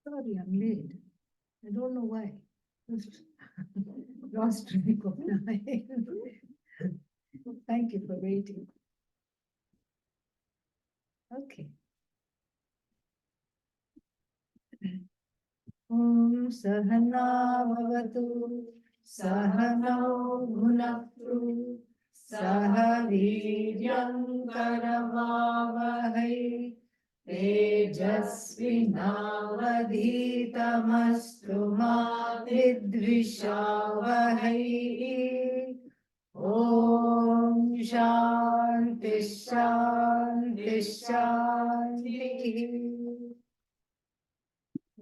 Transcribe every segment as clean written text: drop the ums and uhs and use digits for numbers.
Sorry, I'm late. I don't know why. Just lost track of time. Thank you for waiting. Okay. Om Sahana Bhavatu Sahanau Bhunaktu Saha Viryam Karavavahai Tejasvinavadhitamastu ma vidvishavahai. Om Shanti Shanti Shanti.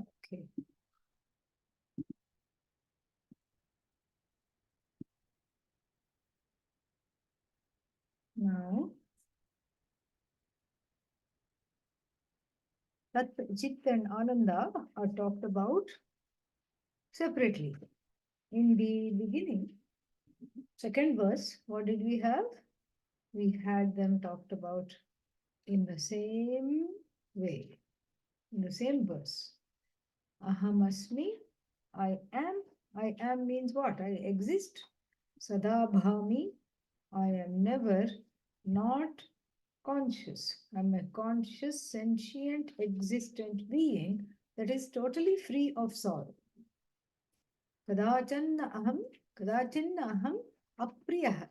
Okay. Now, Tat, Chit and Ananda are talked about separately. In the beginning, second verse, what did we have? We had them talked about in the same way, in the same verse. Aham asmi, I am. I am means what? I exist. Sada bhami, I am never not conscious. I'm a conscious, sentient, existent being that is totally free of sorrow. Kadachanna aham apriyah.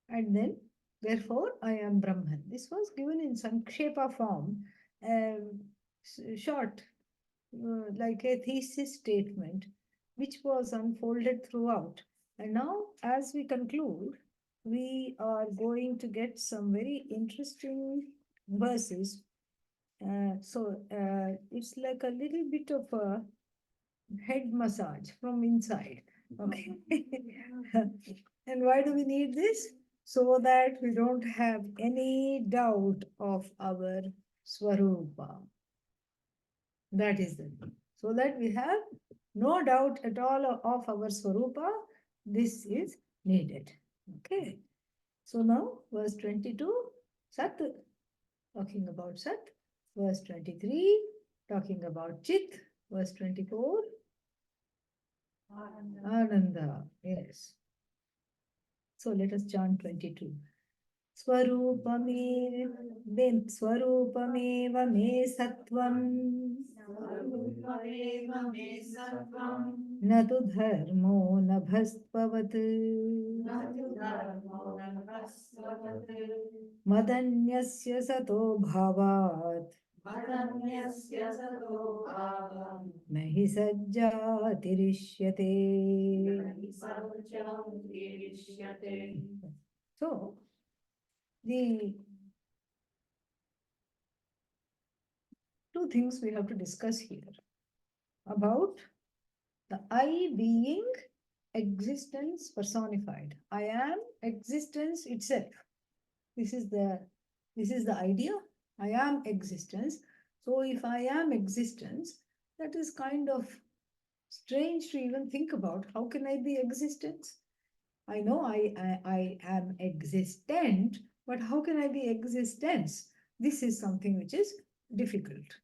And then, therefore, I am Brahman. This was given in Sankshepa form, short, like a thesis statement, which was unfolded throughout. And now, as we conclude, we are going to get some very interesting verses. It's like a little bit of a head massage from inside. Okay. And why do we need this? So that we don't have any doubt of our Swarupa. That is the thing. So that we have no doubt at all of our Swarupa, this is needed. Okay. So now, verse 22, Sat, talking about Sat. Verse 23, talking about Chit. Verse 24, Ananda. Yes. So let us chant 22. Swarupame me sattvam न तु धर्मो नभस्त्ववत् मदन्यस्य सतो भावात् न हि सज्जातिरिष्यते. So, the two things we have to discuss here about the I being existence personified. I am existence itself. This is the idea. I am existence. So if I am existence, that is kind of strange to even think about. How can I be existence? I know I am existent, but how can I be existence? This is something which is difficult.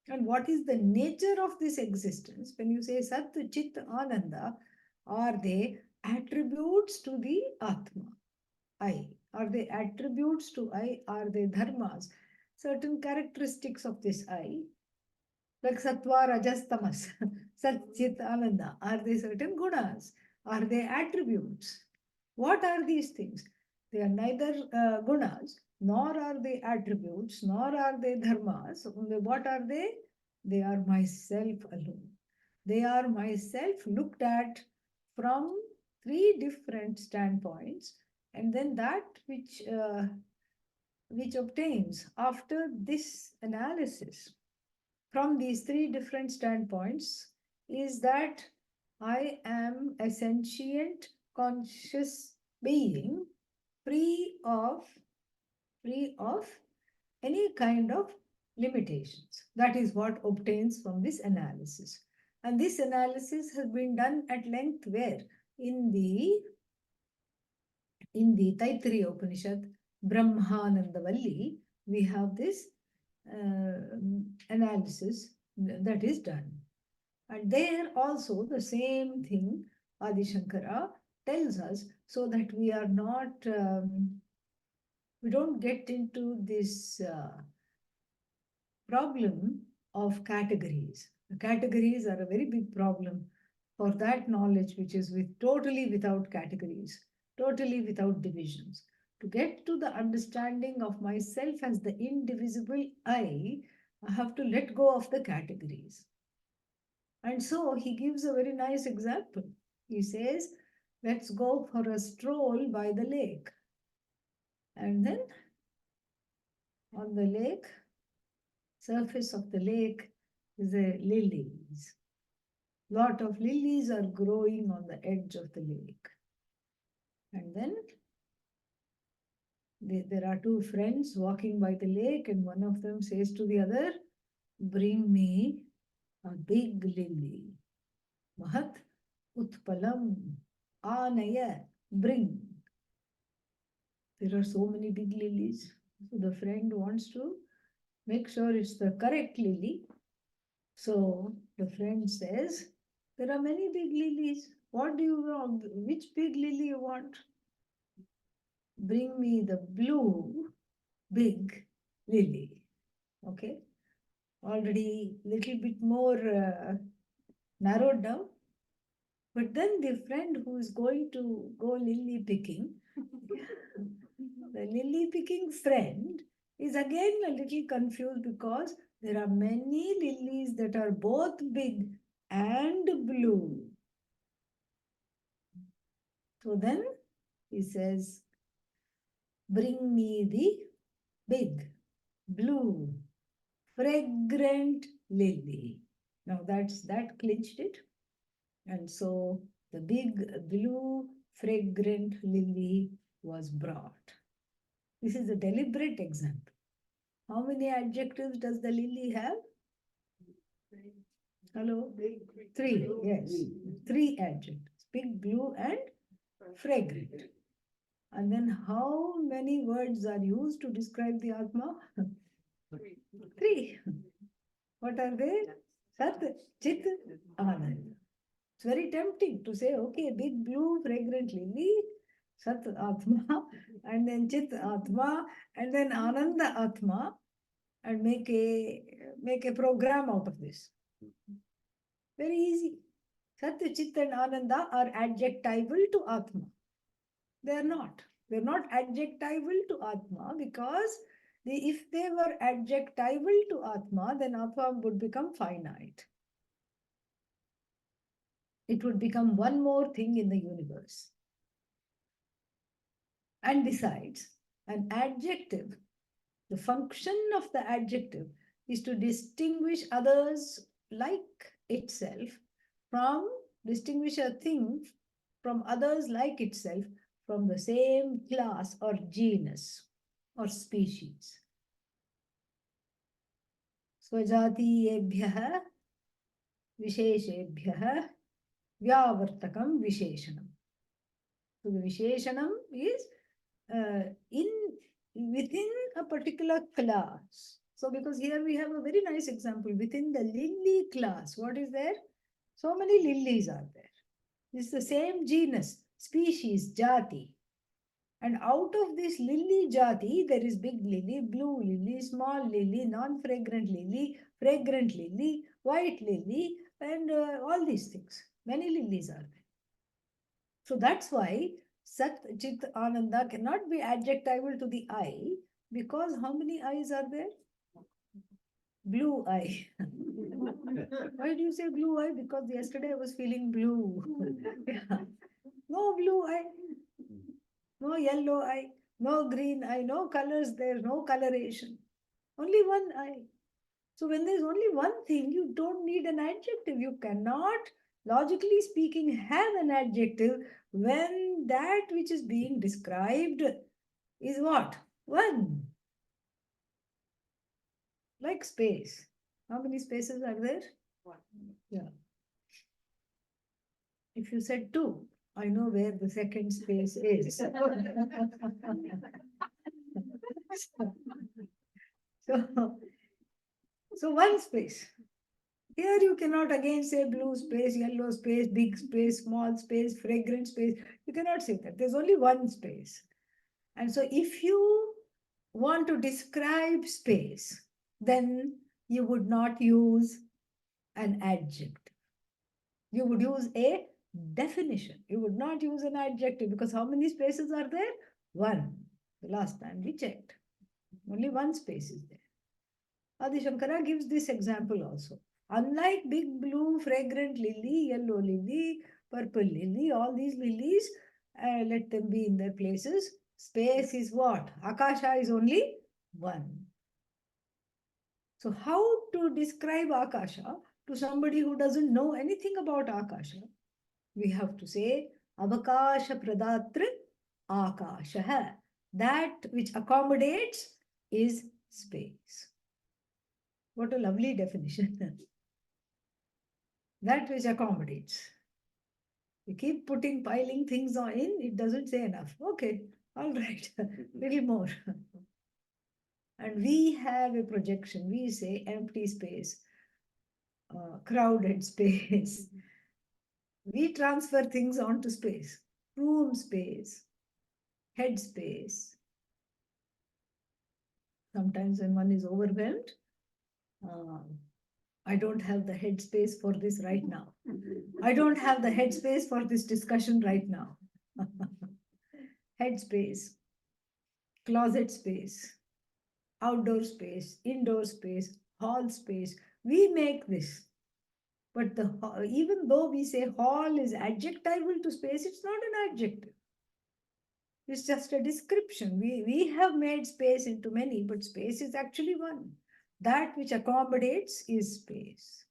And what is the nature of this existence? When you say Sat, Chit, Ananda, are they attributes to the Atma, I? Are they attributes to I? Are they dharmas? Certain characteristics of this I, like Sattva, Rajas, Tamas, Sat, Chit, Ananda, are they certain gunas? Are they attributes? What are these things? They are neither gunas, nor are they attributes, nor are they dharmas. What are they? They are myself alone. They are myself looked at from three different standpoints, and then that which obtains after this analysis from these three different standpoints is that I am a sentient conscious being free of any kind of limitations. That is what obtains from this analysis. And this analysis has been done at length where? In the Taittiriya Upanishad, Brahmanandavalli, we have this analysis that is done. And there also the same thing Adi Shankara tells us, so that we are not, we don't get into this problem of categories. The categories are a very big problem for that knowledge which is with totally without categories, totally without divisions. To get to the understanding of myself as the indivisible I have to let go of the categories. And so he gives a very nice example. He says, let's go for a stroll by the lake. And then on the lake, surface of the lake, is a lilies. Lot of lilies are growing on the edge of the lake. And then there are two friends walking by the lake, and one of them says to the other, bring me a big lily. Mahat utpalam anaya, bring. There are so many big lilies. So the friend wants to make sure it's the correct lily. So the friend says, there are many big lilies. What do you want? Which big lily you want? Bring me the blue big lily. Okay. Already little bit more narrowed down. But then the friend who is going to go lily picking, the lily picking friend is again a little confused because there are many lilies that are both big and blue. So then he says, bring me the big, blue, fragrant lily. Now that clinched it. And so the big, blue, fragrant lily was brought. This is a deliberate example. How many adjectives does the lily have? Hello? Three, yes. Three adjectives. Big, blue, and fragrant. And then how many words are used to describe the Atma? Three. What are they? Sat, Chit, Anand. It's very tempting to say, okay, big blue fragrant lily, Sat Atma, and then Chit Atma, and then Ananda Atma, and make a program out of this. Very easy. Sat, Chit, and Ananda are adjectival to Atma. They are not. They are not adjectival to Atma because if they were adjectival to Atma, then Atma would become finite. It would become one more thing in the universe. And besides, an adjective, the function of the adjective is to distinguish others like itself from, distinguish a thing from others like itself from the same class or genus or species. Swajatiyebhyah visheshebhyah vyavartakam visheshanam. So the visheshanam is within a particular class. So because here we have a very nice example within the lily class. What is there? So many lilies are there. It's the same genus, species, jati. And out of this lily jati, there is big lily, blue lily, small lily, non-fragrant lily, fragrant lily, white lily, and all these things. Many lilies are there. So that's why Sat, Chit, Ananda cannot be adjectival to the eye because how many eyes are there? Blue eye. Why do you say blue eye? Because yesterday I was feeling blue. Yeah. No blue eye, no yellow eye, no green eye, no colors there, no coloration. Only one eye. So when there's only one thing, you don't need an adjective. You cannot, logically speaking, have an adjective when that which is being described is what? One. Like space. How many spaces are there? One. Yeah. If you said two, I know where the second space is. so, so one space. Here you cannot again say blue space, yellow space, big space, small space, fragrant space. You cannot say that. There's only one space. And so if you want to describe space, then you would not use an adjective. You would use a definition. You would not use an adjective because how many spaces are there? One. The last time we checked. Only one space is there. Adi Shankara gives this example also. Unlike big blue fragrant lily, yellow lily, purple lily, all these lilies, let them be in their places. Space is what? Akasha is only one. So how to describe Akasha to somebody who doesn't know anything about Akasha? We have to say Avakasha Pradatra Akasha. That which accommodates is space. What a lovely definition. That which accommodates. You keep piling things on in, it doesn't say enough. Okay, all right, little more. And we have a projection. We say empty space, crowded space. We transfer things onto space. Room space, head space. Sometimes when one is overwhelmed, I don't have the headspace for this right now. I don't have the headspace for this discussion right now. Headspace, closet space, outdoor space, indoor space, hall space. We make this. But even though we say hall is adjectival to space, it's not an adjective. It's just a description. We have made space into many, but space is actually one. That which accommodates is space.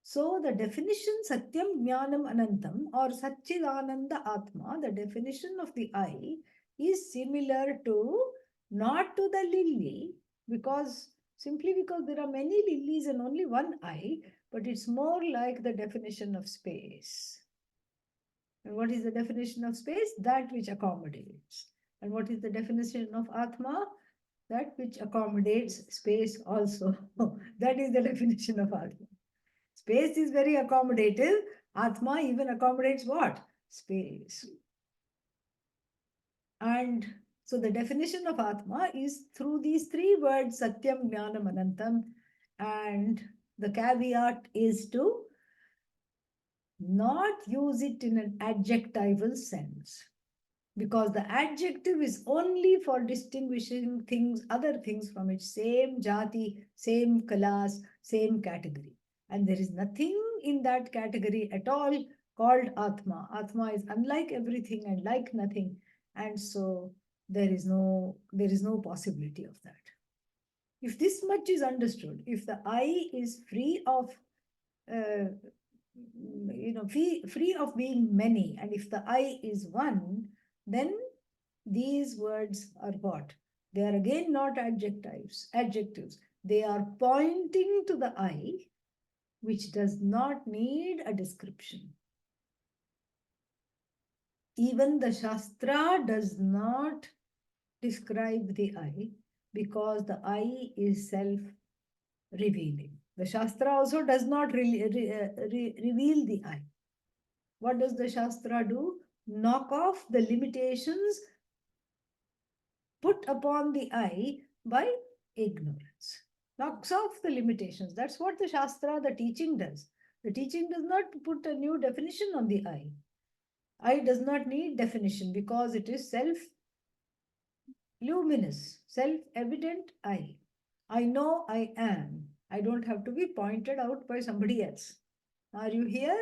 So the definition Satyam Jnanam Anantam or Satchidananda Atma, the definition of the I, is similar to, not to the lily, simply because there are many lilies and only one I, but it's more like the definition of space. And what is the definition of space? That which accommodates. And what is the definition of Atma? That which accommodates space also. That is the definition of Atma. Space is very accommodative. Atma even accommodates what? Space. And so the definition of Atma is through these three words, Satyam, Jnanam, Anantam. And the caveat is to not use it in an adjectival sense. Because the adjective is only for distinguishing other things from its same jati, same class, same category. And there is nothing in that category at all called Atma. Atma is unlike everything and like nothing. And so there is no possibility of that. If this much is understood, if the I is free of free of being many, and if the I is one, then these words are what? They are again not adjectives. They are pointing to the I, which does not need a description. Even the Shastra does not describe the I because the I is self-revealing. The Shastra also does not reveal the I. What does the Shastra do? Knock off the limitations put upon the I by ignorance. Knocks off the limitations. That's what the Shastra, the teaching does. The teaching does not put a new definition on the I. I does not need definition because it is self-luminous, self-evident I. I know I am. I don't have to be pointed out by somebody else. Are you here?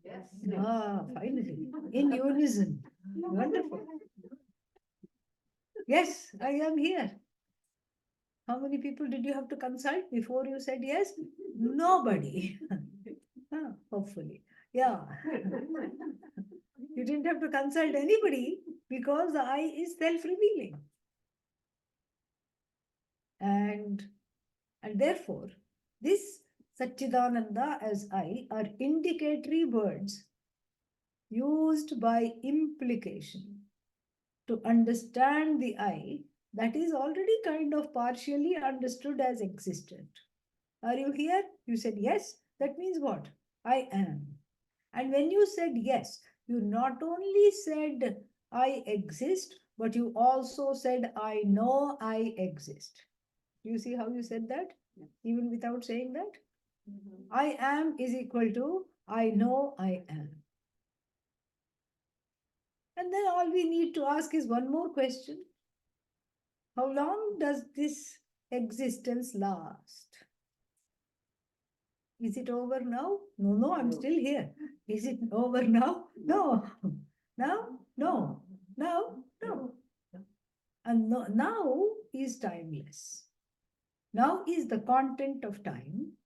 Yes. Ah, finally. In unison. Wonderful. Yes, I am here. How many people did you have to consult before you said yes? Nobody. Hopefully. Yeah. You didn't have to consult anybody because the I is self-revealing. And therefore, this Satchidananda as I are indicatory words used by implication to understand the I that is already kind of partially understood as existent. Are you here? You said yes. That means what? I am. And when you said yes, you not only said I exist, but you also said I know I exist. Do you see how you said that? Yeah. Even without saying that? Mhm. I am is equal to I know I am. And then all we need to ask is one more question. How long does this existence last? Is it over now? No, no, I'm No. still here. Is it over now? No. Now? No. Now? No. And no, now is timeless. Now is the content of time.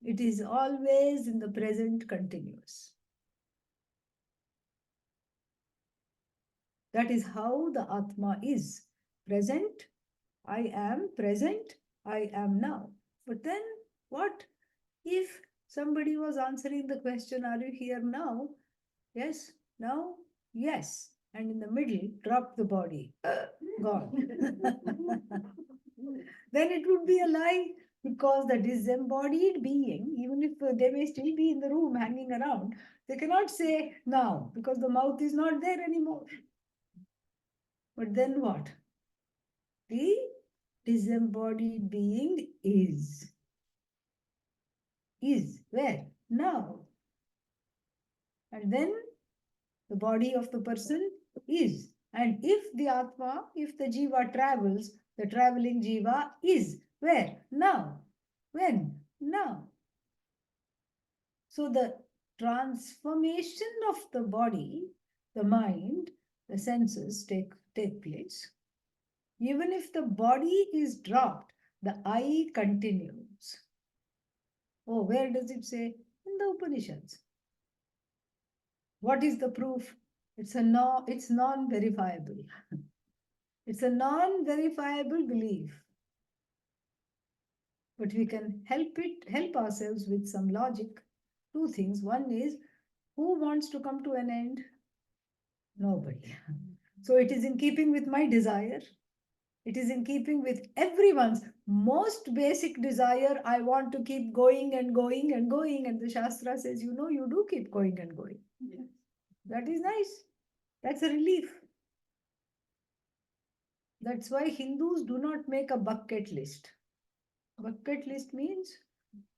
It is always in the present continuous. That is how the Atma is. Present, I am present, I am now. But then what if somebody was answering the question, are you here now? Yes, now, yes. And in the middle, drop the body. Gone. Then it would be a lie because the disembodied being, even if they may still be in the room hanging around, they cannot say now because the mouth is not there anymore. But then what? The disembodied being is. Is where? Now. And then the body of the person is. And if the Atma, if the Jiva travels, the traveling Jiva is where? Now. When? Now. So the transformation of the body, the mind, the senses take place. Even if the body is dropped, the I continues. Oh, where does it say? In the Upanishads. What is the proof? It's non-verifiable. It's a non-verifiable belief. But we can help ourselves with some logic. Two things. One is, who wants to come to an end? Nobody. So it is in keeping with my desire. It is in keeping with everyone's most basic desire. I want to keep going and going and going. And the Shastra says, you know, you do keep going and going. Yes. That is nice. That's a relief. That's why Hindus do not make a bucket list. Bucket list means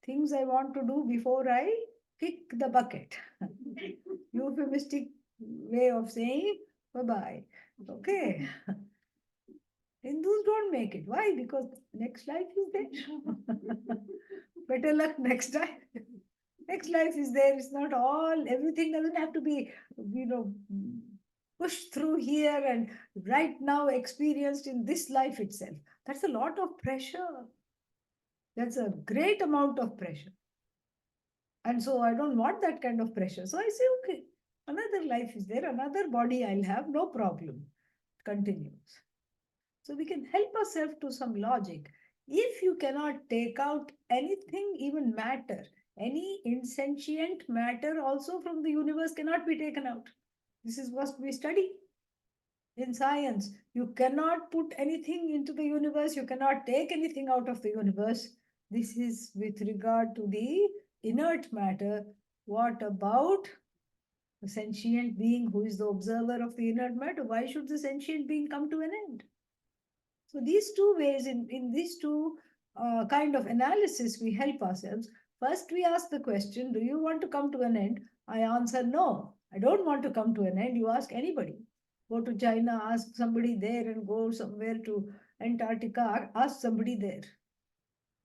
things I want to do before I kick the bucket. Euphemistic way of saying bye bye. Okay. Hindus don't make it. Why? Because next life is there. Better luck next time. Next life is there. It's not all, everything doesn't have to be, you know, pushed through here and right now experienced in this life itself. That's a lot of pressure. That's a great amount of pressure. And so I don't want that kind of pressure. So I say, okay, another life is there, another body I'll have, no problem. Continues. So we can help ourselves to some logic. If you cannot take out anything, even matter, any insentient matter also from the universe cannot be taken out. This is what we study in science. You cannot put anything into the universe, you cannot take anything out of the universe. This is with regard to the inert matter. What about the sentient being who is the observer of the inert matter? Why should the sentient being come to an end? So these two ways, in these two kind of analysis, we help ourselves. First, we ask the question, do you want to come to an end? I answer, no, I don't want to come to an end. You ask anybody. Go to China, ask somebody there, and go somewhere to Antarctica, ask somebody there.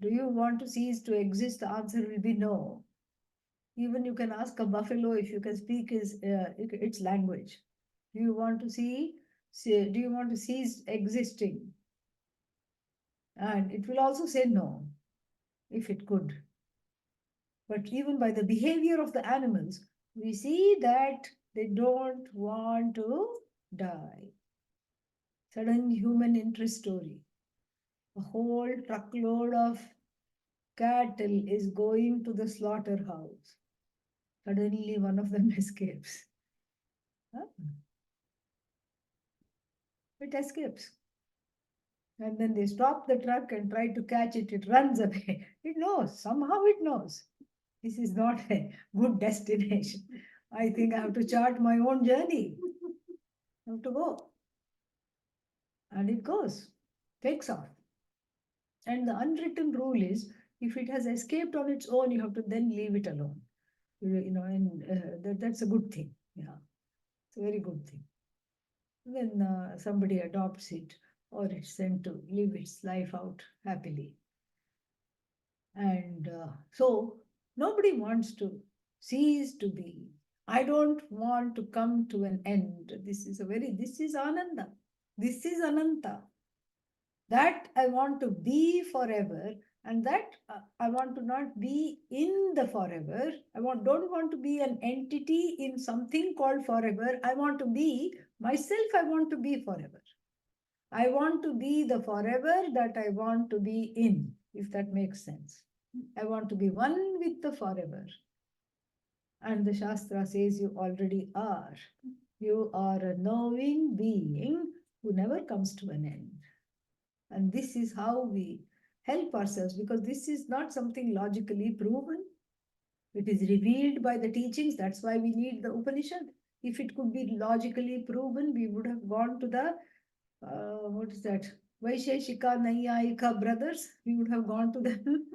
Do you want to cease to exist? The answer will be no. Even you can ask a buffalo if you can speak its language. Do you want to do you want to cease existing? And it will also say no, if it could. But even by the behavior of the animals, we see that they don't want to die. Sudden human interest story. A whole truckload of cattle is going to the slaughterhouse. Suddenly one of them escapes. Huh? It escapes. And then they stop the truck and try to catch it. It runs away. It knows, somehow it knows. This is not a good destination. I think I have to chart my own journey. I have to go. And it goes, takes off. And the unwritten rule is if it has escaped on its own, you have to then leave it alone. And that's a good thing. Yeah, it's a very good thing. When somebody adopts it or it's sent to live its life out happily. And so nobody wants to cease to be. I don't want to come to an end. This is Ananda. This is Ananta. That I want to be forever, and that I want to not be in the forever. Don't want to be an entity in something called forever. I want to be myself. I want to be forever. I want to be the forever that I want to be in, if that makes sense. I want to be one with the forever. And the Shastra says you already are. You are a knowing being who never comes to an end. And this is how we help ourselves, because this is not something logically proven. It is revealed by the teachings. That's why we need the Upanishad. If it could be logically proven, we would have gone to the, what is that? Vaisheshika Nayayika brothers. We would have gone to them.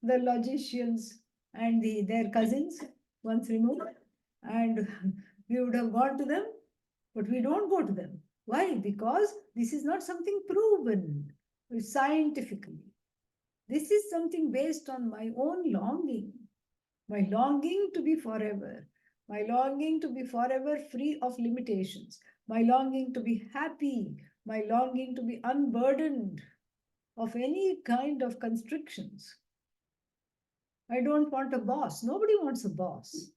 The logicians and their cousins, once removed. And we would have gone to them, but we don't go to them. Why? Because this is not something proven scientifically. This is something based on my own longing, my longing to be forever, my longing to be forever free of limitations, my longing to be happy, my longing to be unburdened of any kind of constrictions. I don't want a boss. Nobody wants a boss.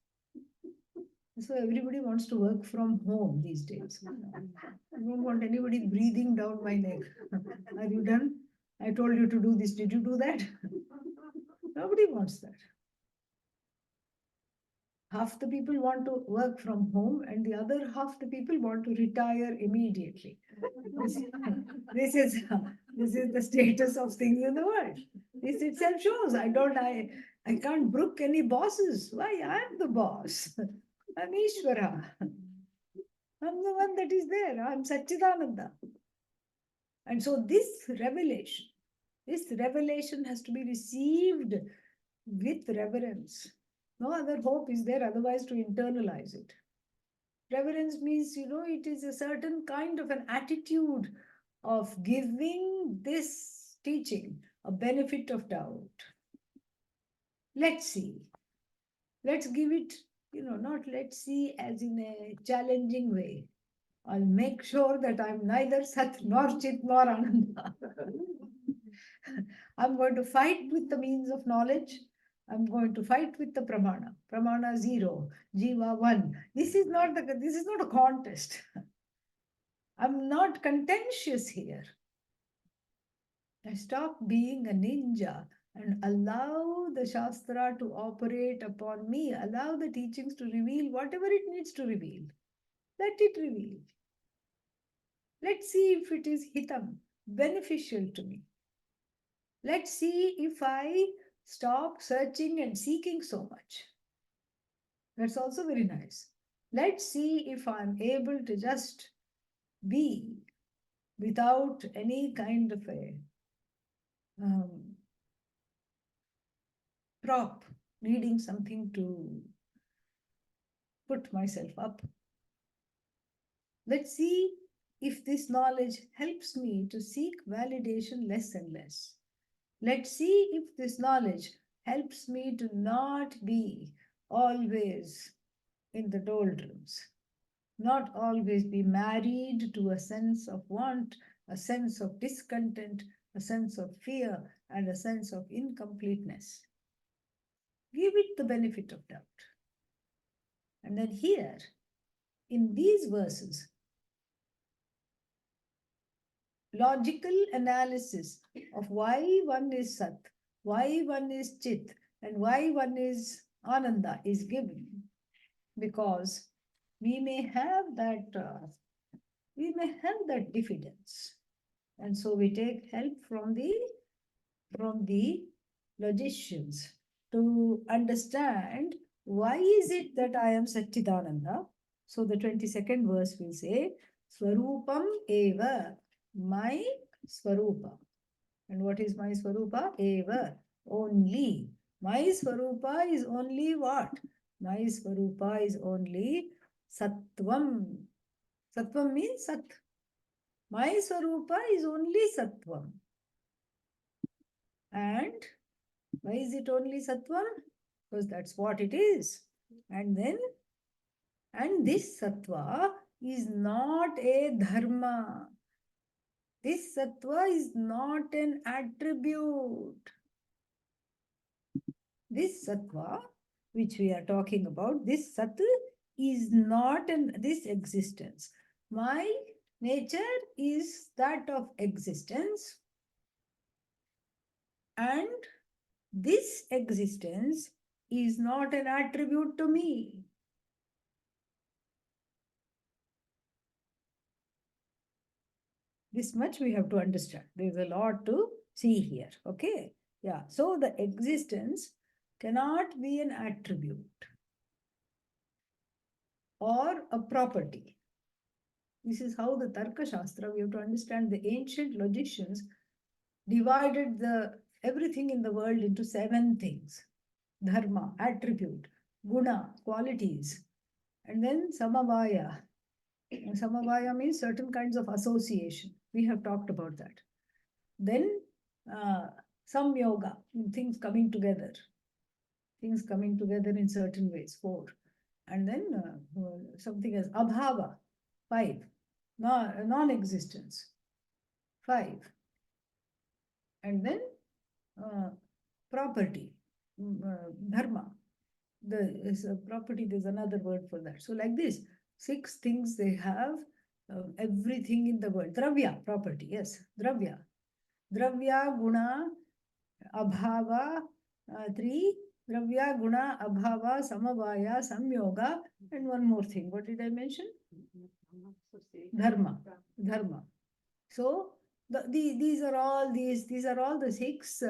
So everybody wants to work from home these days. I don't want anybody breathing down my neck. Are you done? I told you to do this. Did you do that? Nobody wants that. Half the people want to work from home and the other half the people want to retire immediately. This, this is this is the status of things in the world. This itself shows I can't brook any bosses. Why? I'm the boss. I'm Ishvara. I'm the one that is there. I'm Satchidananda. And so this revelation has to be received with reverence. No other hope is there otherwise to internalize it. Reverence means, it is a certain kind of an attitude of giving this teaching a benefit of doubt. Let's see. Let's give it, not let's see as in a challenging way. I'll make sure that I'm neither Sat nor Chit nor Ananda. I'm going to fight with the means of knowledge. I'm going to fight with the pramana. Pramana 0, Jiva 1. This is not a contest. I'm not contentious here. I stop being a ninja and allow the Shastra to operate upon me. Allow the teachings to reveal whatever it needs to reveal. Let it reveal. Let's see if it is hitam, beneficial to me. Let's see if I stop searching and seeking so much. That's also very nice. Let's see if I'm able to just be without any kind of a prop, needing something to put myself up. Let's see if this knowledge helps me to seek validation less and less. Let's see if this knowledge helps me to not be always in the doldrums, not always be married to a sense of want, a sense of discontent, a sense of fear, and a sense of incompleteness. Give it the benefit of doubt. And then here, in these verses, logical analysis of why one is Sat, why one is Chit, and why one is Ananda is given, because we may have that diffidence. And so we take help from the logicians to understand why is it that I am Satchidananda. So the 22nd verse will say, Swarupam eva, my Swarupa. And what is my Swarupa? Eva, only. My Swarupa is only what? My Swarupa is only Sattvam. Sattvam means Sat. My Swarupa is only Sattvam. And why is it only Sattvam? Because that's what it is. And this Sattva is not a dharma. This Sattva is not an attribute. This Sattva, which we are talking about, this Sat is not this existence. My nature is that of existence, and this existence is not an attribute to me. This much we have to understand. There's a lot to see here. Okay. Yeah. So the existence cannot be an attribute or a property. This is how the Tarka Shastra, we have to understand the ancient logicians divided everything in the world into 7 things. Dharma, attribute, guna, qualities, and then samavaya. Samavaya means certain kinds of association. We have talked about that. Then samyoga, things coming together. Things coming together in certain ways, 4. And then something as abhava, 5. Non-existence, 5. And then property, dharma. Property, there's another word for that. So like this, 6 things they have, everything in the world. Dravya, property, yes, dravya. Dravya, guna, abhava, 3. Dravya, guna, abhava, samavaya, samyoga, and one more thing. What did I mention? Dharma. Dharma. So these are all the 6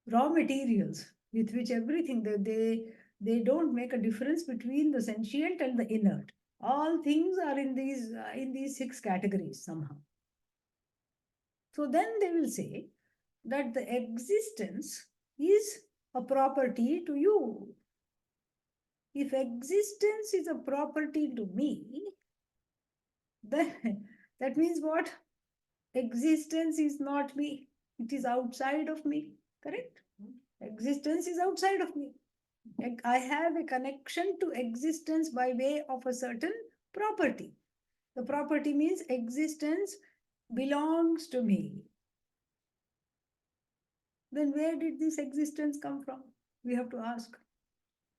raw materials with which everything they don't make a difference between the sentient and the inert. All things are in these 6 categories somehow. So then they will say that the existence is a property to you. If existence is a property to me, then that means what? Existence is not me. It is outside of me. Correct? Existence is outside of me. I have a connection to existence by way of a certain property. The property means existence belongs to me. Then where did this existence come from? We have to ask.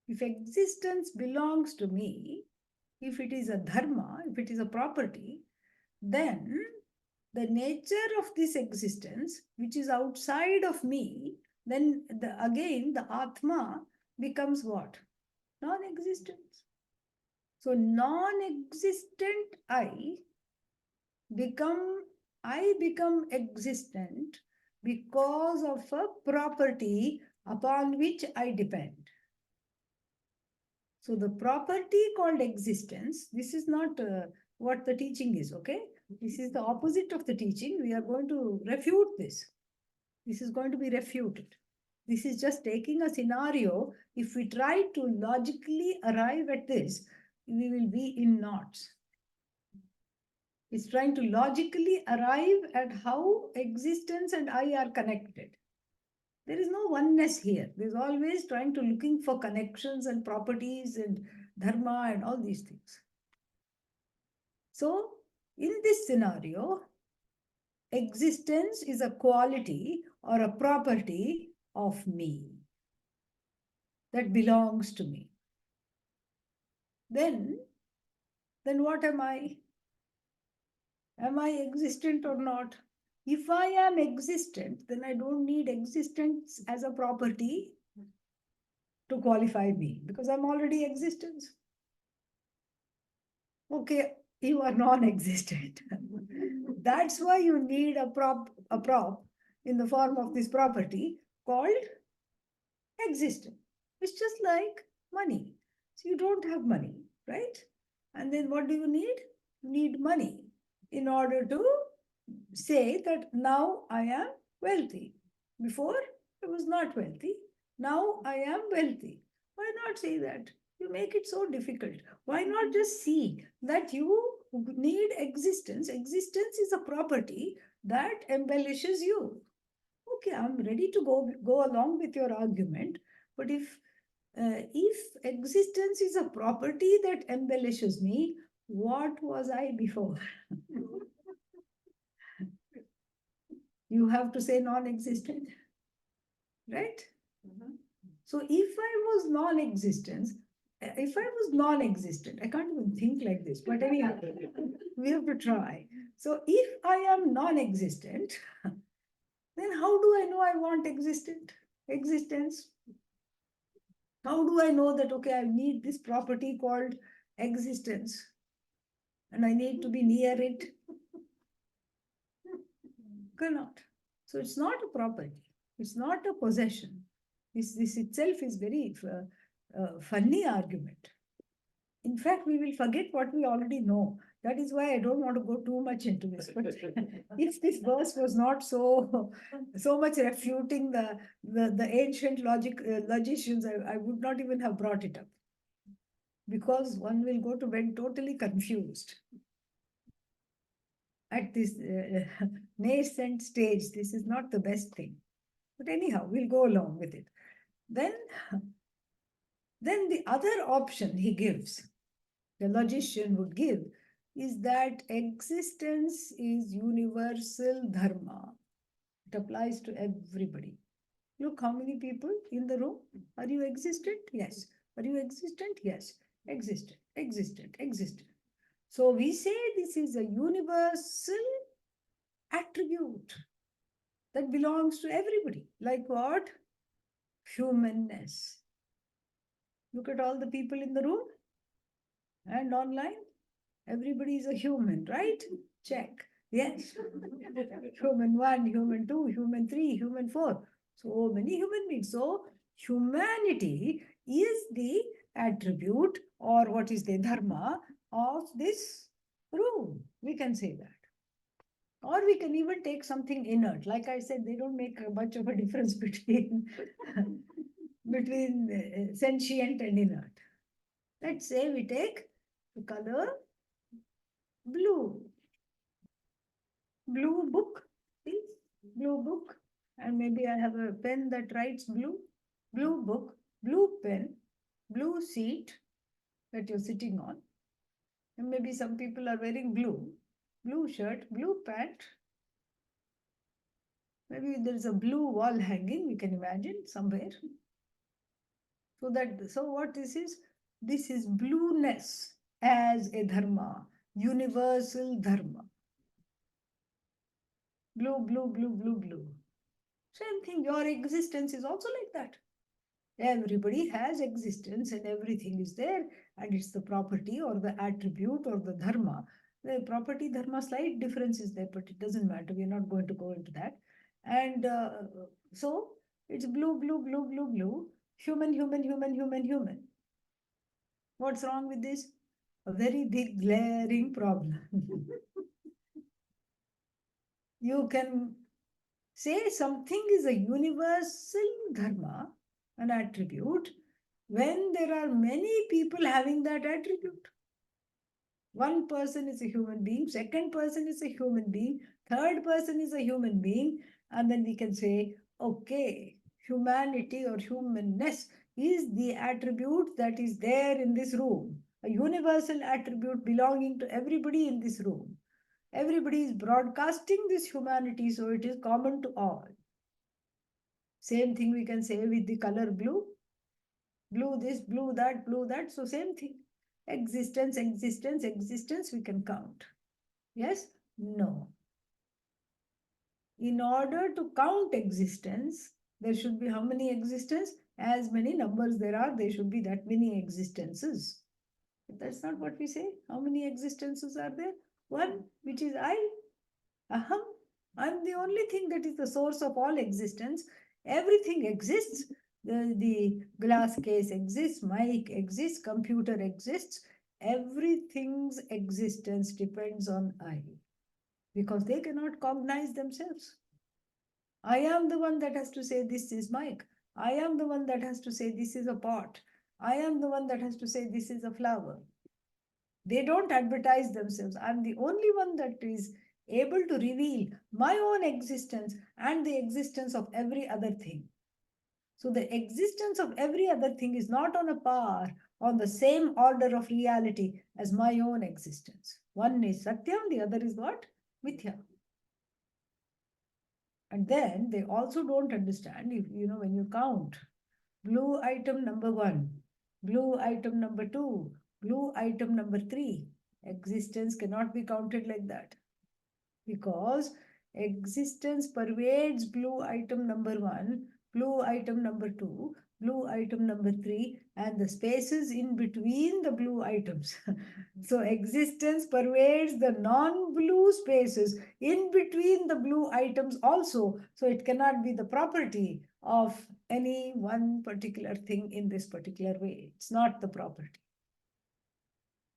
If existence belongs to me, if it is a dharma, if it is a property, then the nature of this existence, which is outside of me, then again the Atma becomes what? Non-existence. So non-existent become existent because of a property upon which I depend. So the property called existence, this is not what the teaching is, okay? This is the opposite of the teaching. We are going to refute this. This is going to be refuted. This is just taking a scenario. If we try to logically arrive at this, we will be in knots. It's trying to logically arrive at how existence and I are connected. There is no oneness here. There's always trying to looking for connections and properties and dharma and all these things. So, in this scenario, existence is a quality or a property of me that belongs to me. Then what am I? Am I existent or not? If I am existent, then I don't need existence as a property to qualify me because I'm already existence. Okay, you are non-existent. That's why you need a prop in the form of this property called existence. It's just like money. So you don't have money, right? And then what do you need? You need money in order to say that now I am wealthy. Before I was not wealthy. Now I am wealthy. Why not say that? You make it so difficult. Why not just see that you need existence? Existence is a property that embellishes you. Okay, I'm ready to go along with your argument, but if existence is a property that embellishes me, what was I before? You have to say non-existent, right? So if I was non-existent, I can't even think like this, but anyhow, we have to try. So if I am non-existent, then how do I know I want existence? How do I know that, okay, I need this property called existence and I need to be near it? Cannot. So it's not a property. It's not a possession. This itself is very funny argument. In fact, we will forget what we already know. That is why I don't want to go too much into this. But if this verse was not so much refuting the ancient logicians, I would not even have brought it up. Because one will go to bed totally confused. At this nascent stage, this is not the best thing. But anyhow, we'll go along with it. Then the other option he gives, the logician would give, is that existence is universal dharma. It applies to everybody. Look, how many people in the room? Are you existent? Yes. Are you existent? Yes. Existent. So we say this is a universal attribute that belongs to everybody. Like what? Humanness. Look at all the people in the room and online. Everybody is a human, right? Check. Yes. Human 1, human 2, human 3, human 4. So many human beings. So humanity is the attribute, or what is the dharma of this room. We can say that. Or we can even take something inert. Like I said, they don't make much of a difference between sentient and inert. Let's say we take the color blue. Blue book, see? Blue book. And maybe I have a pen that writes blue. Blue book, blue pen, blue seat that you're sitting on. And maybe some people are wearing blue shirt, blue pant. Maybe there's a blue wall hanging, we can imagine somewhere. So what this is blueness as a dharma, universal dharma. Blue. Same thing, your existence is also like that. Everybody has existence and everything is there, and it's the property or the attribute or the dharma. The property dharma slight difference is there, but it doesn't matter. We're not going to go into that. And so it's blue. Human. What's wrong with this? A very big glaring problem. You can say something is a universal dharma, an attribute, when there are many people having that attribute. One person is a human being, second person is a human being, third person is a human being, and then we can say, okay, humanity or humanness is the attribute that is there in this room, a universal attribute belonging to everybody in this room. Everybody is broadcasting this humanity, so it is common to all. Same thing we can say with the color blue. Blue this, blue that. So same thing. Existence, we can count. Yes? No. In order to count existence, there should be how many existence? As many numbers there are, there should be that many existences. But that's not what we say. How many existences are there? One, which is I. Aham. I'm the only thing that is the source of all existence. Everything exists. The glass case exists, mic exists, computer exists. Everything's existence depends on I because they cannot cognize themselves. I am the one that has to say this is mic. I am the one that has to say this is a pot. I am the one that has to say this is a flower. They don't advertise themselves. I'm the only one that is able to reveal my own existence and the existence of every other thing. So the existence of every other thing is not on a par, on the same order of reality as my own existence. One is Satyam, the other is what? Mithya. And then they also don't understand, if you know, when you count blue item number one, blue item number two, blue item number three, existence cannot be counted like that because existence pervades blue item number one, blue item number two, blue item number three, and the spaces in between the blue items. So existence pervades the non-blue spaces in between the blue items also. So it cannot be the property of any one particular thing in this particular way. It's not the property.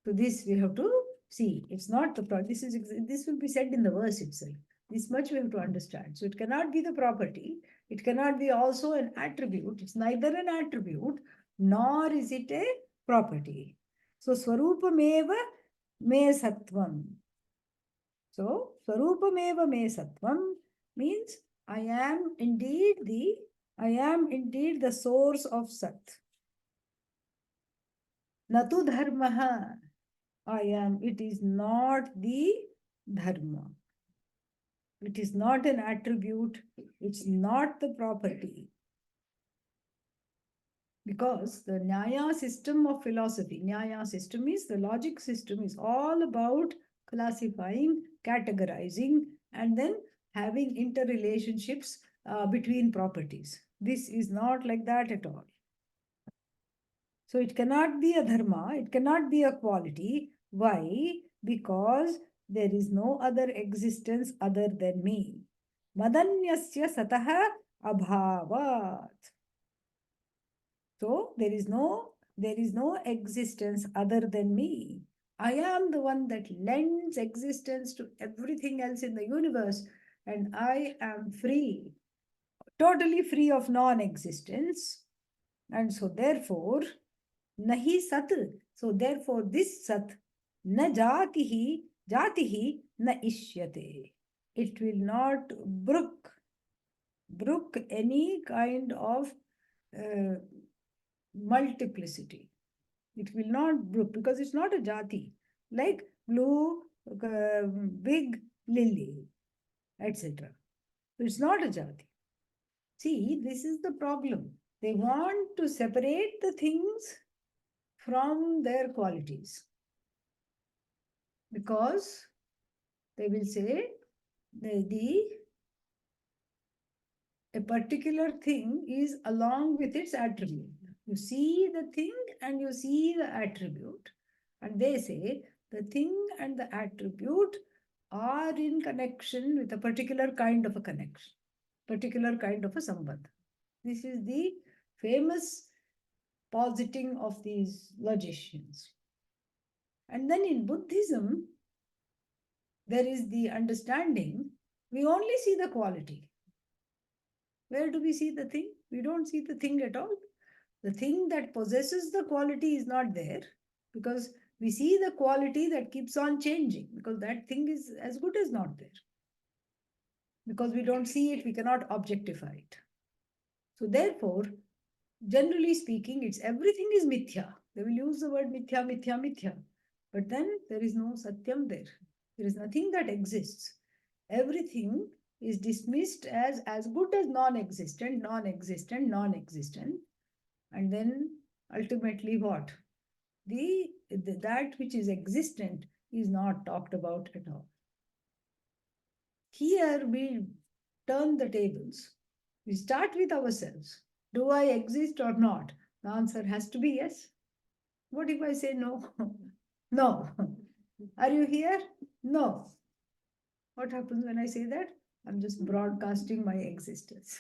So this we have to see. It's not the property. This will be said in the verse itself. This much we have to understand. So it cannot be the property. It cannot be also an attribute. It's neither an attribute nor is it a property. So Swarupameva me sattvam. So Swarupameva me sattvam means I am indeed the source of Sat. Natu dharmaha. I am. It is not the dharma. It is not an attribute. It's not the property. Because the Nyaya system of philosophy, Nyaya system is the logic system, is all about classifying, categorizing, and then having interrelationships between properties. This is not like that at all. So it cannot be a dharma, it cannot be a quality. Why? Because there is no other existence other than me. Madanyasya sataha abhavat. So there is no existence other than me. I am the one that lends existence to everything else in the universe, and I am free, totally free of non-existence. And so therefore, nahi sat. So therefore, this sat na jatihi na ishyate. It will not brook any kind of uh, multiplicity. It will not brook because it's not a jati. Like blue, big lily, etc. It's not a jati. See, this is the problem. They want to separate the things from their qualities because they will say the a particular thing is along with its attribute. You see the thing and you see the attribute, and they say the thing and the attribute are in connection with a particular kind of a connection, particular kind of a sambandha. This is the famous positing of these logicians. And then in Buddhism, there is the understanding we only see the quality. Where do we see the thing? We don't see the thing at all. The thing that possesses the quality is not there because we see the quality that keeps on changing because that thing is as good as not there. Because we don't see it, we cannot objectify it. So therefore, generally speaking, it's everything is mithya. They will use the word mithya, mithya, mithya. But then there is no satyam there. There is nothing that exists. Everything is dismissed as good as non-existent, non-existent, non-existent. And then ultimately what? That which is existent is not talked about at all. Here we turn the tables. We start with ourselves. Do I exist or not? The answer has to be yes. What if I say no? No. Are you here? No. What happens when I say that? I'm just broadcasting my existence.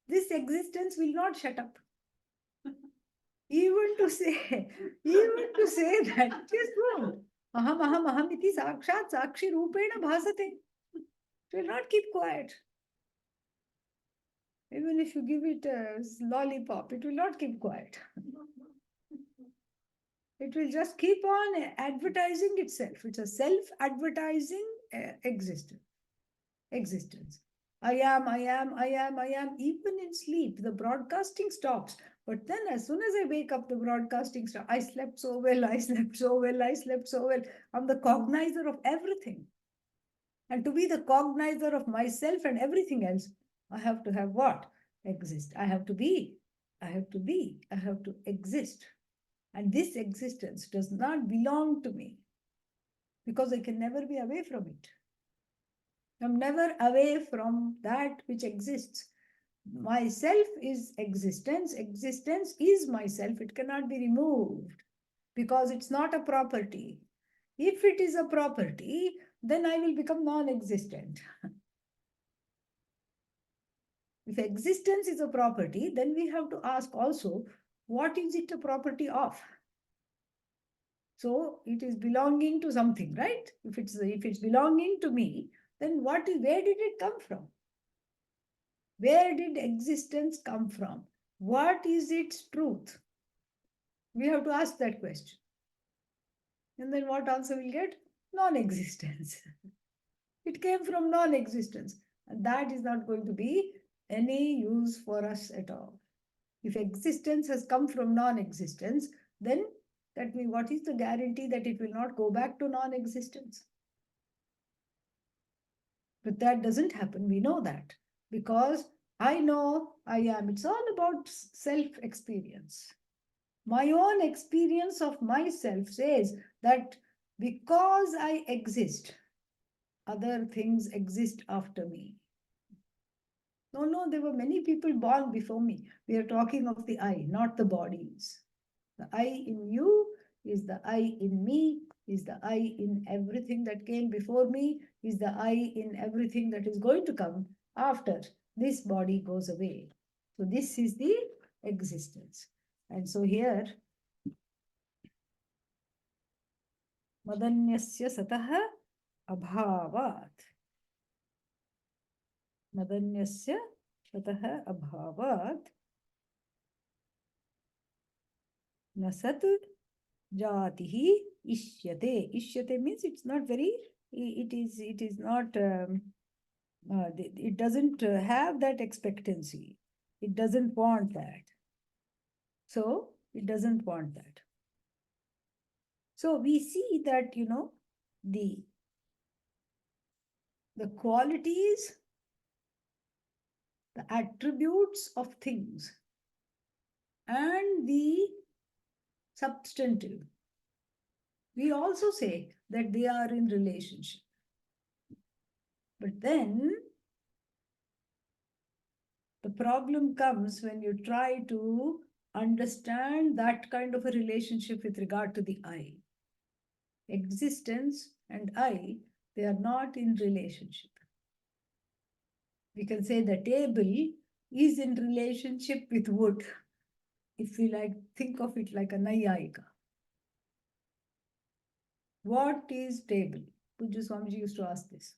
This existence will not shut up. Even to say, even to say that, just won't. Aham iti sakshat sakshi rupena bhasate. It will not keep quiet. Even if you give it a lollipop, it will not keep quiet. It will just keep on advertising itself. It's a self-advertising existence. Existence. I am, I am, I am, I am. Even in sleep, the broadcasting stops. But then as soon as I wake up, the broadcasting stops. I slept so well, I slept so well, I slept so well. I'm the cognizer of everything. And to be the cognizer of myself and everything else, I have to have what? Exist. I have to be. I have to be. I have to exist. And this existence does not belong to me because I can never be away from it. I'm never away from that which exists. Myself is existence. Existence is myself. It cannot be removed because it's not a property. If it is a property, then I will become non-existent. If existence is a property, then we have to ask also, what is it a property of? So it is belonging to something, right? If it's belonging to me, then where did it come from? Where did existence come from? What is its truth? We have to ask that question. And then what answer we'll get? Non-existence. It came from non-existence. And that is not going to be any use for us at all. If existence has come from non-existence, then that means what is the guarantee that it will not go back to non-existence? But that doesn't happen. We know that because I know I am. It's all about self-experience. My own experience of myself says that because I exist, other things exist after me. No, there were many people born before me. We are talking of the I, not the bodies. The I in you is the I in me, is the I in everything that came before me, is the I in everything that is going to come after this body goes away. So this is the existence. And so here, madanyasya satah abhavat. Madanyasya satah abhavat. Nasat jatihi ishyate. Ishyate means it's not very, it is not, it doesn't have that expectancy. It doesn't want that. So it doesn't want that. So we see that, the qualities, the attributes of things and the substantive. We also say that they are in relationship. But then the problem comes when you try to understand that kind of a relationship with regard to the I. Existence and I, they are not in relationship. We can say the table is in relationship with wood. If we think of it like a Nayayika. What is table? Pujya Swamiji used to ask this.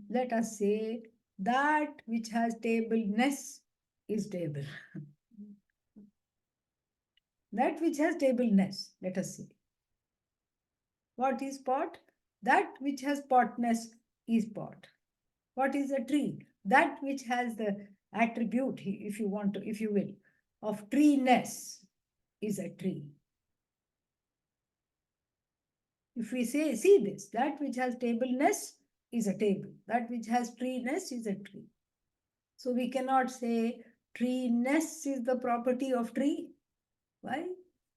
Let us say that which has tableness is table. That which has tableness, let us say. What is pot? That which has potness is pot. What is a tree? That which has the attribute, if you want to, if you will, of treeness is a tree. If we say, see this, that which has tableness is a table. That which has treeness is a tree. So we cannot say treeness is the property of tree. Why?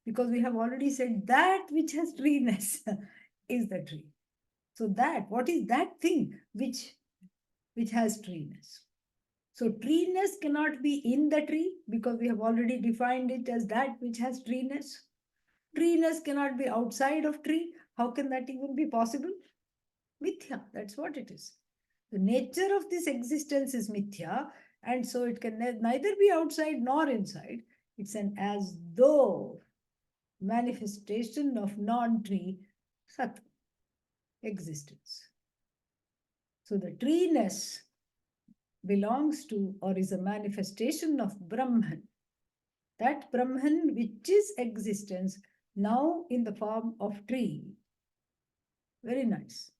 Because we have already said that which has treeness is the tree. So that, what is that thing which has treeness? So treeness cannot be in the tree because we have already defined it as that which has treeness. Treeness cannot be outside of tree. How can that even be possible? Mithya. mithya. That's what it is. The nature of this existence is mithya, and so it can neither be outside nor inside. It's an as though manifestation of non-tree sat existence. So the treeness belongs to or is a manifestation of Brahman. That Brahman which is existence now in the form of tree. Very nice.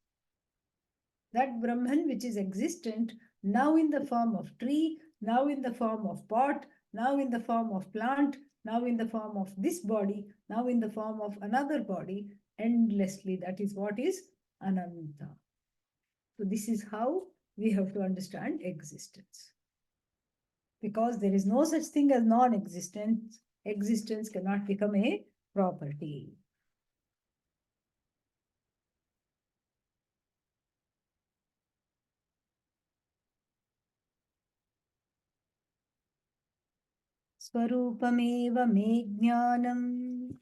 That Brahman which is existent now in the form of tree, now in the form of pot, now in the form of plant, now in the form of this body, now in the form of another body, endlessly. That is what is Ananta. So this is how we have to understand existence. Because there is no such thing as non-existence, existence cannot become a property. स्वरूपमेव मे ज्ञानम्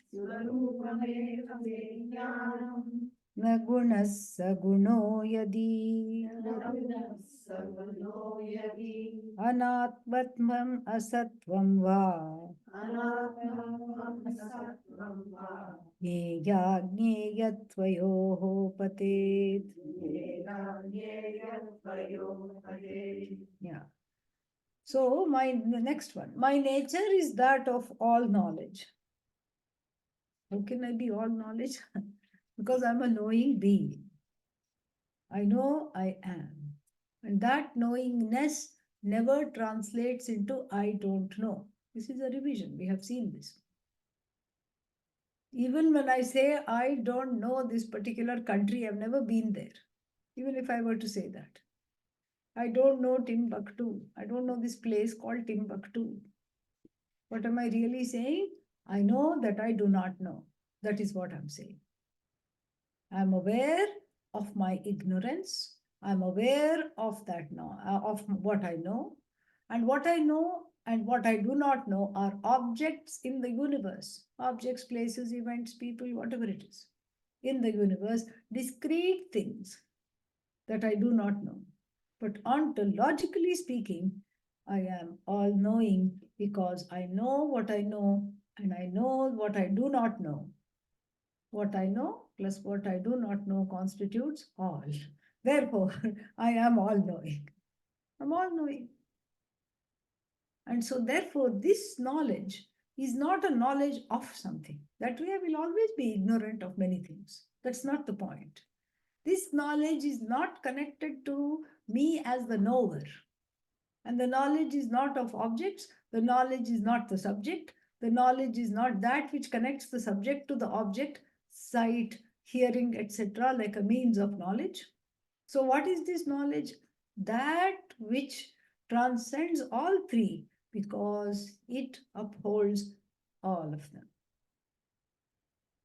स्वरूपमेव मे ज्ञानम् न गुणः स गुणो यदि सगुणो यदि अनात्मत्वम् असत्वं वा अनात्मं सत्त्वं वा ज्ञेयाज्ञेयत्वयोः पतेत्. ज्ञेयत्वयोपदे. Yeah. So my next one, my nature is that of all knowledge. How can I be all knowledge? Because I'm a knowing being. I know I am. And that knowingness never translates into I don't know. This is a revision. We have seen this. Even when I say I don't know this particular country, I've never been there. Even if I were to say that. I don't know Timbuktu. I don't know this place called Timbuktu. What am I really saying? I know that I do not know. That is what I'm saying. I'm aware of my ignorance. I'm aware of that now, of what I know. And what I know and what I do not know are objects in the universe. Objects, places, events, people, whatever it is. In the universe, discrete things that I do not know. But ontologically speaking, I am all knowing because I know what I know and I know what I do not know. What I know plus what I do not know constitutes all. Therefore, I am all knowing. I'm all knowing. And so, therefore, this knowledge is not a knowledge of something. That way, I will always be ignorant of many things. That's not the point. This knowledge is not connected to me as the knower. And the knowledge is not of objects, the knowledge is not the subject, the knowledge is not that which connects the subject to the object, sight, hearing, etc., like a means of knowledge. So, what is this knowledge? That which transcends all three because it upholds all of them.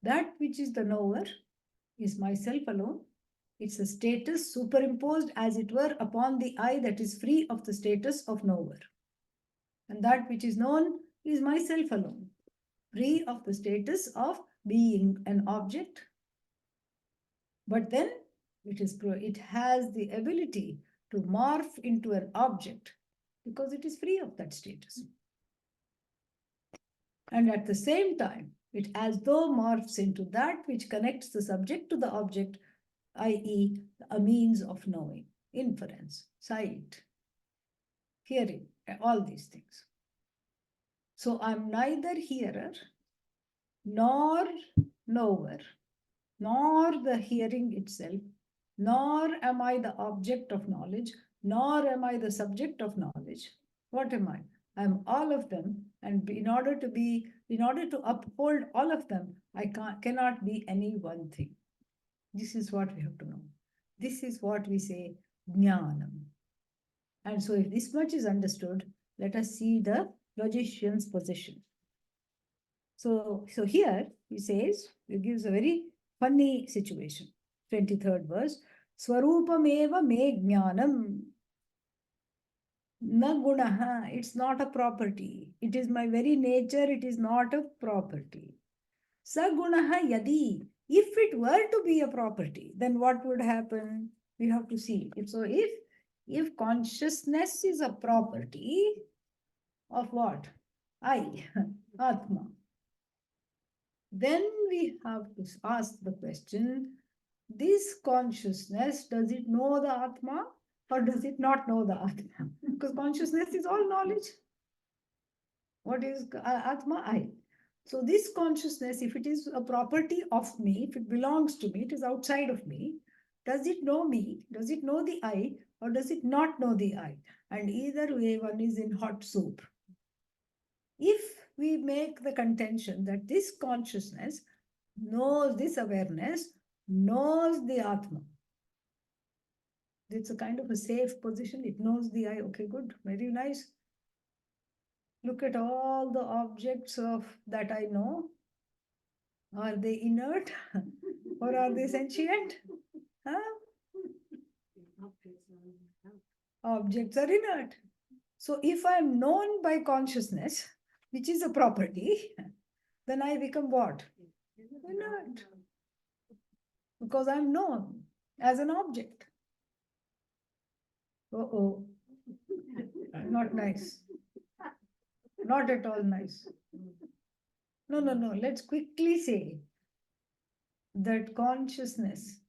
That which is the knower is myself alone. It's a status superimposed, as it were, upon the I that is free of the status of knower. And that which is known is myself alone, free of the status of being an object. But then it has the ability to morph into an object because it is free of that status. And at the same time, it as though morphs into that which connects the subject to the object, i.e., a means of knowing, inference, sight, hearing, all these things. So I'm neither hearer, nor knower, nor the hearing itself, nor am I the object of knowledge, nor am I the subject of knowledge. What am I? I'm all of them, and in order to uphold all of them, I cannot be any one thing. This is what we have to know. This is what we say jnanam. And so if this much is understood, let us see the logician's position. So here he says, he gives a very funny situation. 23rd verse. Swarupameva me jnanam. Na gunaha. It's not a property. It is my very nature. It is not a property. Sa gunaha yadi. If it were to be a property, then what would happen? We have to see. So if consciousness is a property of what? I, Atma. Then we have to ask the question, this consciousness, does it know the Atma or does it not know the Atma? Because consciousness is all knowledge. What is Atma? I. So this consciousness, if it is a property of me, if it belongs to me, it is outside of me, does it know me? Does it know the I or does it not know the I? And either way, one is in hot soup. If we make the contention that this consciousness knows, this awareness knows the Atma, it's a kind of a safe position. It knows the I. Okay, good, very nice. Look at all the objects of that I know. Are they inert or are they sentient? Huh? Objects are inert. So if I am known by consciousness, which is a property, then I become what? Inert. Because I'm known as an object. Uh-oh. Not nice. Not at all nice. No, no, no. Let's quickly say that consciousness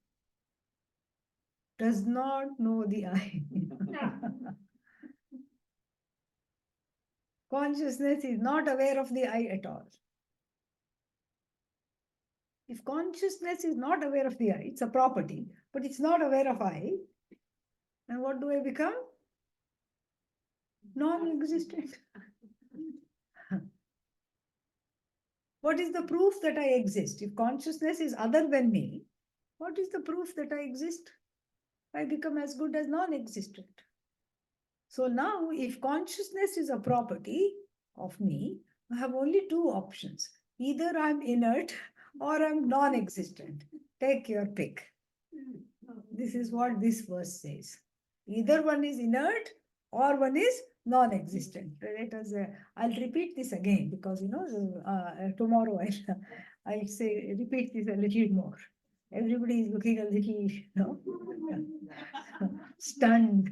does not know the I. Consciousness is not aware of the I at all. If consciousness is not aware of the I, it's a property, but it's not aware of I, then what do I become? Non-existent. What is the proof that I exist? If consciousness is other than me, what is the proof that I exist? I become as good as non-existent. So now, if consciousness is a property of me, I have only two options. Either I'm inert or I'm non-existent. Take your pick. This is what this verse says. Either one is inert or one is non-existent. Let us, I'll repeat this again because, tomorrow I'll say, repeat this a little more. Everybody is looking a little, stunned.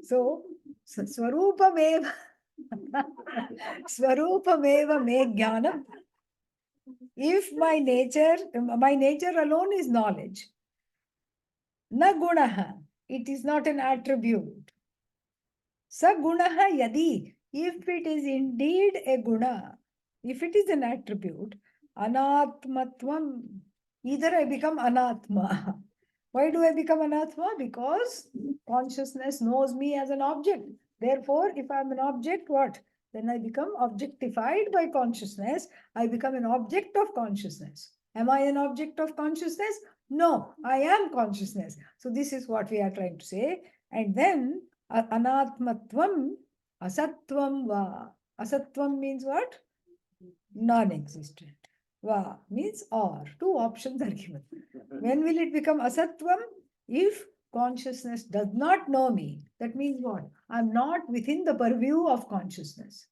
So, Swarupameva, Swarupameva me jnanam. If my nature alone is knowledge, na gunaha, it is not an attribute. Sa gunaha yadi, if it is indeed a guna, if it is an attribute, anatmatvam, either I become anatma. Why do I become anatma? Because consciousness knows me as an object. Therefore, if I'm an object, what? Then I become objectified by consciousness. I become an object of consciousness. Am I an object of consciousness? No, I am consciousness. So this is what we are trying to say. And then anatmatvam, asatvam va. Asatvam means what? Non-existent. Va means or. Two options are given. When will it become asatvam? If consciousness does not know me, that means what? I'm not within the purview of consciousness.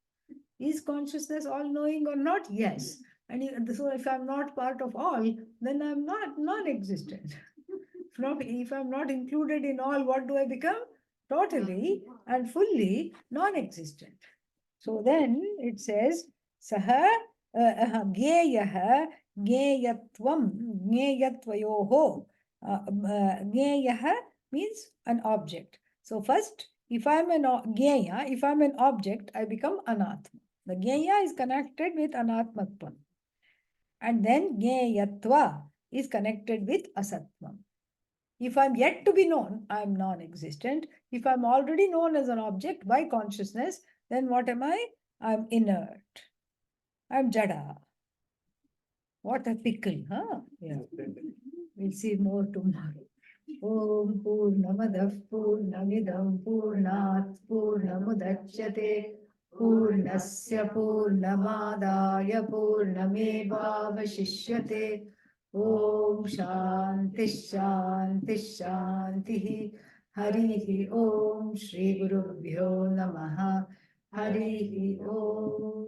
Is consciousness all knowing or not? Yes. And so if I'm not part of all, then I'm not non-existent. If I'm not included in all, what do I become? Totally and fully non-existent. So then it says, Saha Geyah Geyatvam Geyatvayoho. Geyah means an object. So first, if I'm an Geya, if I'm an object, I become Anatma. The Geya is connected with Anatmatvam. And then Geyatva is connected with Asatvam. If I'm yet to be known, I'm non-existent. If I'm already known as an object by consciousness, then what am I? I'm inert. I'm Jada. What a pickle, huh? Yeah. We'll see more tomorrow. Om Purnamadav Purnamidam Purnat Purnamudachyate Purnasya Purnamadaya Purnamevavashishyate Om Shanti Shanti Shanti Harihi Om Shri Gurubhyo Namaha Harihi Om